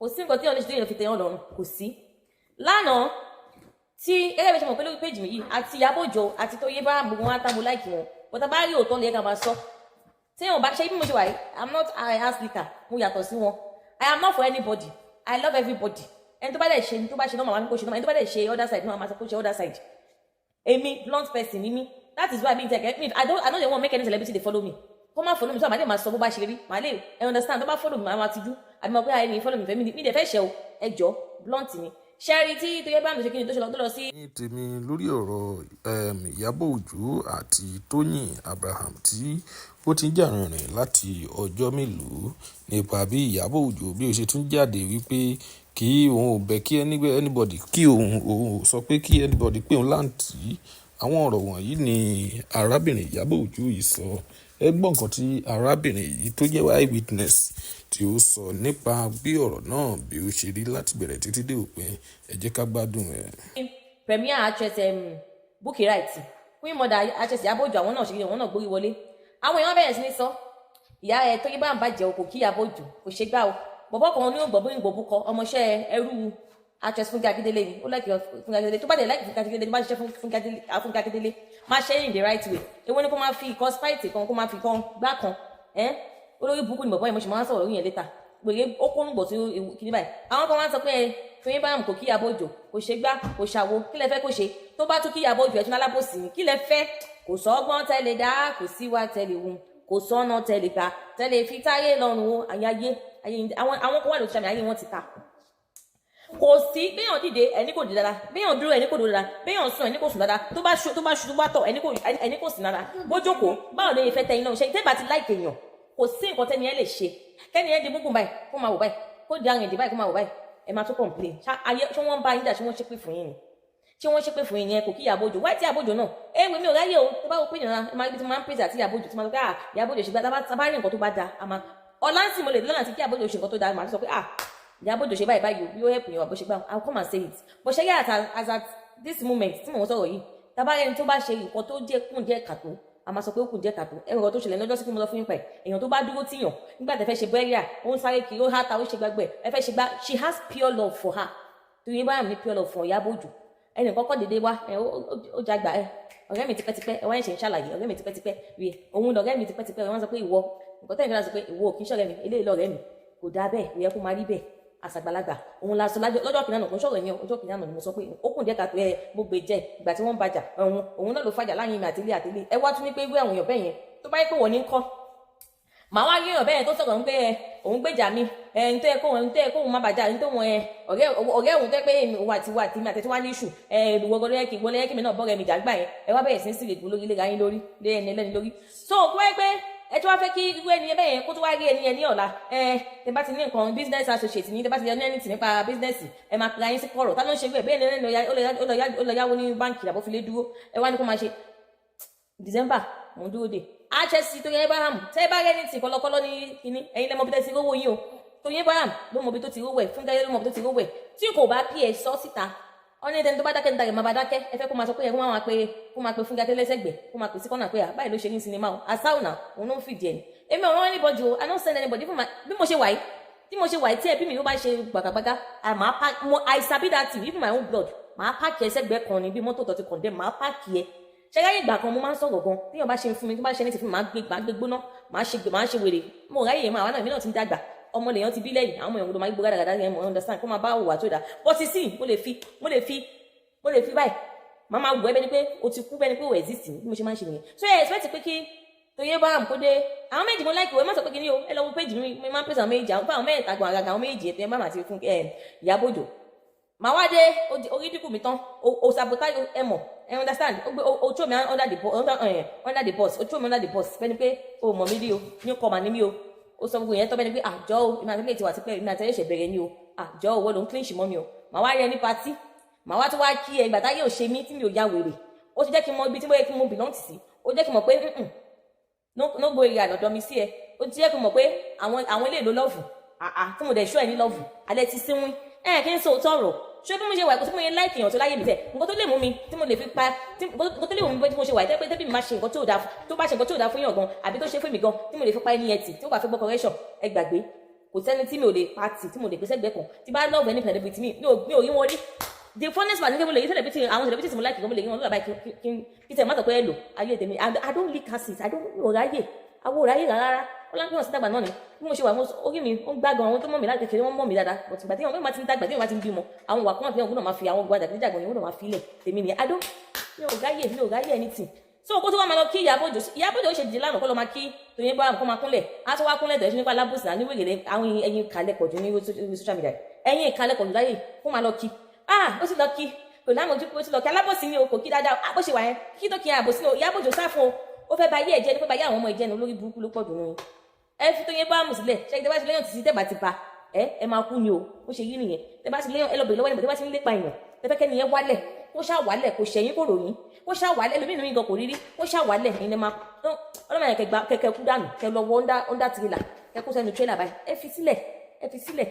kò sí nǹkan tí ọ̀nà ìṣèlú fi tẹ̀yàn lọ́rùn kò sí. Lánàá tí ẹgbẹ́ mi ṣe mọ̀ pé lórí péjì mi yìí àti Ìyábọ̀ Òjó àti Tóyìn bá gbogbo wọn tábù láìkì wọn bọ́tà bá rí òótọ́ lè ká máa sọ tí wọn bá ṣe bí mo ṣe wà yìí I'm not a house leaker mo yàtọ̀ sí wọn I am not for anybody I love everybody ẹni tó bá dẹ̀ ṣe ní tó bá ṣe náà màmá mi kò ṣe náà ẹni tó bá dẹ̀ ṣe other side náà màmá sọ kó ṣe other side èmi blunt person ni mí that is why me take me I don't want make any celebrity dey follow me kó má follow me so àmàlẹ́ máa sọ bó bá ṣe rí màlẹ́ ẹ understand tó bá follow me máa ti jú àbí mo pé àìní follow me fẹ́ mi dẹ̀ fẹ́ ṣe o ẹ jọ blunt ni ṣẹ́rí tí tó yẹ bá mi ṣe kí ni tó ṣe lọ sí. ní tèmi lórí ọ̀rọ̀ Ìyábọ̀ Òjó àti Tóyìn Abraham tí ó ti ń jà rìnrìn láti ọjọ́ mélòó nípa bí Ìyábọ̀ Òjó bí ó ṣe tún jáde wípé kí òun ò bẹ̀ kí anybody kí òun sọ pé kí anybody pé òun láǹtì àwọn ọ̀rọ̀ wọ̀nyí ni arábìnrin Ìyábọ̀ Òjó yìí sọ ẹ gbọ́ nǹkan tí arábìnrin yìí tó jẹ́ eyewitness tí ó sọ nípa bí ọ̀rọ̀ náà bí ó ṣe rí láti bẹ̀rẹ̀ títí dé òpin ẹ jẹ́ ká gbádùn ẹ̀. Premier actress Bukky Wright Queen Mother actress Ìyábọ̀ Òjó àwọn náà ṣe wọn náà gbórí wọlé àwọn èèyàn bẹ̀rẹ̀ sí ní sọ ìyá ẹ tó yí bá ń bàjẹ́ o kò kí Ìyábọ̀ Òjó kò ṣe gbá o bọ̀bọ̀ kan ní ògbọ̀bọ̀ ìgbòbúkọ ọmọọṣẹ́ ẹrú actress Fúnkẹ́ Akíndélé ni ó lẹ́kì Fúnkẹ́ Akíndélé tó bá dẹ̀ lẹ́kì Fúnkẹ́ Akíndélé tó bá ṣiṣẹ́ Fúnkẹ́ Akíndélé máa ṣe in the right way èwo ni kó máa fi ikọ̀ spite kan kó máa fi kan gbá kan olórí burúkú ni bọ̀bọ̀ yẹn mo ṣe máa ń sọ̀rọ̀ lórí yẹn létà gbèrè ó kó ń gbọ̀ sí kìíní báyìí àwọn kan máa ń sọ pé Tóyìn báyàm kò kí Ìyábọ̀ Òjó kò ṣe gbá kò ṣàwo kí lẹ fẹ́ kó ṣe tó bá tún kí Ìyábọ̀ Òjó ẹ̀tún alábòsí ni kí lẹ fẹ́ kò sọ́gbọ́n tẹ́lẹ̀ dá kò síwá tẹ́lẹ̀ wù kò sọ́nà tẹ́lẹ̀ ká tẹ́lẹ̀ fi táyé lọ́rùn o àyáyé àwọn kan wà lóṣù àmì ayé wọn ti ta kò sí béèyàn dìde ẹni kò dìde dáadáa béèyàn dúró ẹni kò dúró dáadáa béèyàn sùn ẹni kò sùn dáadáa tó bá ṣu tó bá tọ̀ ẹni kò sùn dáadáa bójókòó báwo lè fẹ́ tẹ iná ṣe tẹ́bà ti láìpẹ́ èèyàn kò sí nǹkan tẹ́ni ẹ lè ṣe kẹ́ni ẹ di gbógun báyìí kó máa wò báyìí kó di àrùn ìdí báyìí kó máa wò báyìí ẹ máa tó complain ṣé wọ́n bá yín jà ṣé wọ́n ṣépè fún yín ni ṣé wọ́n ṣépè fún yín ni ẹ kò kí Ìyábọ̀ Òjó wáyé tí Ìyábọ̀ Òjó náà ewé mi ò ráyè o tó bá wò pé ìyàrá ẹ máa rí bí tí mo máa ń pèsè àti Ìyábọ̀ Òjó tí mo máa sọ pé Ìyábọ̀ Òjó ṣe gbá tá bá rí nǹkan tó bá da àmà ọ̀làǹsì mo lè lọ́nà àti kí Ìyábọ̀ Òjó ṣe nǹkan tó da màá sọ pé Ìyábọ̀ Òjó ṣe báyìí báyìí bí ó help yẹn wà bó ṣe gbà I'll come and say it but ṣe yẹ as at this moment tí mò ń sọ̀rọ̀ yìí tábà ẹni tó bá ṣe nǹkan tó jẹ́ kùn jẹ́ kàtó a máa sọ pé ó kùn jẹ́ kàtó ẹ̀rọ tó ṣẹlẹ̀ lọ́jọ́ sí kí mo lọ fún yín pẹ̀ èèyàn tó bá dúró tìyàn nígbà tẹ́ fẹ́ ṣe bẹ́ríà ó ń sáré kiri ó háta ó ṣe gbàgbẹ́ ẹ fẹ́ ṣe gbá she has pure love for her Tóyìn báyàm ní pure love for Ìyábọ̀ Òjó ẹnì kọ́kọ́ dédé wá ó jágbà ọ̀rẹ́ mi tipẹ́tipẹ́ ẹ wá ń ṣe ń ṣàlàyé ọ̀rẹ́ mi tipẹ́tipẹ́ rí òun lọ̀rẹ́ mi tipẹ́tipẹ́ wọ́n sọ pé ìwọ nǹkan tẹ́lẹ̀ náà sọ pé ìwọ kì í ṣọ̀rẹ́ mi eléyìí lọ̀rẹ́ mi kò dáa bẹ́ẹ̀ ìyẹn kó máa rí bẹ́ẹ̀ àṣàgbàlagbà òun la sọ lọ́jọ́ kìnnà kò ń ṣọ̀rọ̀ yẹn ọjọ́ kìnnà ni mo sọ pé ó kùn díẹ̀ kàtó mo gbé jẹ ìgbà tí wọ́n ń bàjà òun náà ló fàjà láyìn mi àtìlé ẹ wá tún ní pé irú àwọn èèyàn bẹ́ẹ̀ yẹn tó bá yẹ pé wọ́n ní kọ́ màá wá yéèyàn bẹ́ẹ̀ tó sọ̀rọ̀ ń pé òun gbèjà mi ń tẹ́ kóun má bàjá ń tó wọn ọ̀rẹ́ òun tẹ́ pé òun àti mi àtẹ̀tí wá ní ìṣù wọlé yẹ kí mi náà bọ́ọ̀rẹ́ mi jà gbà yẹn ẹ wá bẹ̀rẹ̀ sí ń sìrè lórí lé ráyín lórí lé ẹni ẹlẹ́ni lórí so kó wáyé pé ẹ tí wá fẹ́ kí irú ẹni bẹ́ẹ̀ yẹn kó tó wá rí ẹni ní ọ̀la tẹ bá ti ní nǹkan business associate ní tẹ bá ti ní anything nípa business ẹ máa pera yín sí kọ̀rọ̀ tá ló ń ṣe bẹ́ẹ̀ bẹ́ẹ̀ ni ó lọ yáwó ní báǹkì àbó fi lé dúró ẹ wá ní kó máa ṣe December mò ń dúró dé àṣẹsí Tóyìn Abraham tẹ́ bá rẹ́ni tì kọ́lọ́kọ́lọ́ ní kíní ẹ̀yin lẹ́mọ̀ bí tẹ́ ti rówó yín o Tóyìn Abraham ló mọ̀ bí tó ti rówó ẹ̀ Fúnkẹ́ ló mọ̀ bí tó ti rówó ẹ̀ tí kò bá pí ẹ̀ sọ síta ọ̀nà ìdẹni tó bá dákẹ́ níta rẹ̀ máa bá dákẹ́ ẹ fẹ́ kó máa sọ pé ẹ kó máa pe Fúnkẹ́ Akíndélé kó máa pè sí kọ́nà pé báyìí ló ṣe ní sinimá o àsáùnà òun ló ń fìdí ẹ̀ èmi ọ̀rọ̀ anybody o I don't send anybody fún bí mo ṣe wà yìí tí ẹbí mi ló bá ṣe gbàgàgbàgà I sabi that thing even my own blood màá pààkì ẹsẹ̀ gbẹ kan ní bí mọ́tò tó ti kàn dé màá pààkì ẹ ṣẹ́gáyé ìgbà kan mo máa ń sọ̀rọ̀ gan téèyàn bá ṣe fún mi tó bá ṣe ní ti fún mi màá gbé gbóná màá ṣe wèrè mo ráyè máa wà náà èmi náà ti ń dàgbà ọmọ lèèyàn ti bí lẹ́yìn àwọn èèyàn ló máa gbó gàdàgàdà yẹn mo understand kó máa bá òwà tó dáa but sí mo lè fi báyìí màá máa wù ẹ́ bẹ́ni pé o ti kú bẹ́ni pé o exist bí mo ṣe máa ń ṣe nìyẹn so ẹ expect pé kí Tóyìn Abraham kó dé àwọn méjì mo like ìwé má sọ pé kí ni o ẹ lọ wo péjì mi máa ń pèsè àwọn méjì àwọn fáwọn mẹ́ta gan àgàgà àwọn méjì ètò ẹ má máa ti fún Ìyábọ̀ Òjó màá wá dé orí dínkù mi tán o sabotage ẹ mọ̀ ẹ understand o throw me under the bus o throw me under the bus bẹ́ni pé o mọ̀ mí rí o ní kọ́ mà ní mí o sọ gbogbo yẹn tọ́ bẹ́ni pé àjọ o ìmọ̀ àti ilé ìtiwà ti pẹ́ ìmọ̀ àti ẹ̀ṣẹ̀ bẹ̀rẹ̀ ni o àjọ o wọ́n ló ń clinch mọ́ mi o màá wá rí ẹ ní patí màá wá tó wá kí ẹ ìgbà táyé ò ṣe mí tí mi ò ya wèrè ó ti jẹ́ kí n mọ ibi tí mo yẹ kí n mo belong sí ó jẹ́ kí n mọ̀ pé no go èrè ànàdọ́ mi sí ẹ ó ti jẹ́ kí n mọ̀ pé àwọn ilé ìlú lọ́ọ̀fù tí mo dẹ̀ ṣọ́ ẹ ní lọ́ọ̀fù alẹ́ ti sínwín kí n sọ òótọ́ ọ̀rọ̀ ṣé bí mo ṣe wà kó tí mo yẹ láìkì èèyàn tó láyé mi tẹ nǹkan tó lè mú mi tí mo lè fi pa nǹkan tó lè mú mi bí mo ṣe wà tẹ́ pé tẹ́bí mi máa ṣe nǹkan tó dáa tó bá ṣe nǹkan tó dáa fún yàn gan àbí tó ṣe fún mi gan tí mo lè fi pa ẹni yẹn tì tí ó bá fi gbọ́ correction ẹ gbàgbé kò sẹ́ni tí mi ò lè pati tí mo lè gbèsè gbẹ kan tí bá love any celebrity mi ò rí wọn rí the funnest part ni mo lè rí celebrity àwọn celebrity tí mo like mo lè rí wọn lọ́dọ̀ báyìí kí tẹ̀ má sọ pé ẹ lò ayé tèmi I don't leak cassis I don't ráyè àwọn òráyè rárá ó lápẹ́ wọn sí dàgbà náà ni bí mo ṣe wà orí mi ó ń gbágan àwọn tó mọ̀ mí láti kékeré wọ́n mọ̀ mí dáadáa but ìgbà tí wọn bá ti ń dàgbà tí wọn bá ti ń bímọ àwọn ìwà kan àti wọn gbọ́dọ̀ máa fi àwọn gbọ́dọ̀ àti ìjàgbọ̀n yẹn gbọ́dọ̀ máa fi ilẹ̀ tèmi ni mi ò ráyè anything so kó tó wá máa lọ kí Ìyábọ̀ Òjó ṣe dìde lánàá kó lọ máa kí Tóyìn bá kó máa kúnlẹ̀ á tó wá kúnlẹ̀ tẹ̀sí nípa alábòsí náà ní wèrè àwọn ẹyin kalẹ̀ pọ̀jù ní social media ẹyin ìkalẹ̀ pọ̀jù láyè kó máa lọ kí ó sì lọ kí kò láwọn ojú pé ó ti lọ kí alábòsí ni o kò kí dáadáa bó ṣe wà yẹn kí tó kí àbòsí ni o Ìyábọ̀ Òjó sáfún o ó fẹ́ ba ayé ẹ̀jẹ̀ ni ó fẹ́ ba ayé àwọn ọmọ ẹ̀jẹ̀ ni olórí burúkú ló pọ̀ jù nù ẹ fi Tóyìn bá mú sílẹ̀ ṣe ìdẹ́bà ti léyàn títí tẹ́bà ti pa ẹ máa kú ni o ó ṣe yí nìyẹn tẹ́bà ti léyàn ẹ lọ bèrè lọ́wọ́ ẹnìbọ̀ tẹ́bà ti ń lépa èèyàn tẹ́fẹ́kẹ́ nìyẹn wálẹ̀ kó ṣá wálẹ̀ kó ṣẹ̀yìn kò ròyìn kó ṣá wálẹ̀ lómi ìnú ìgàn kò rírí kó ṣá wálẹ̀ ìní máa ọlọ́mọ yẹn kẹ̀kẹ́ kú dànù kẹ lọ wọ ọ́ndà tìrìlà kẹ kó sẹ́nu tírélà báyìí ẹ fi sílẹ̀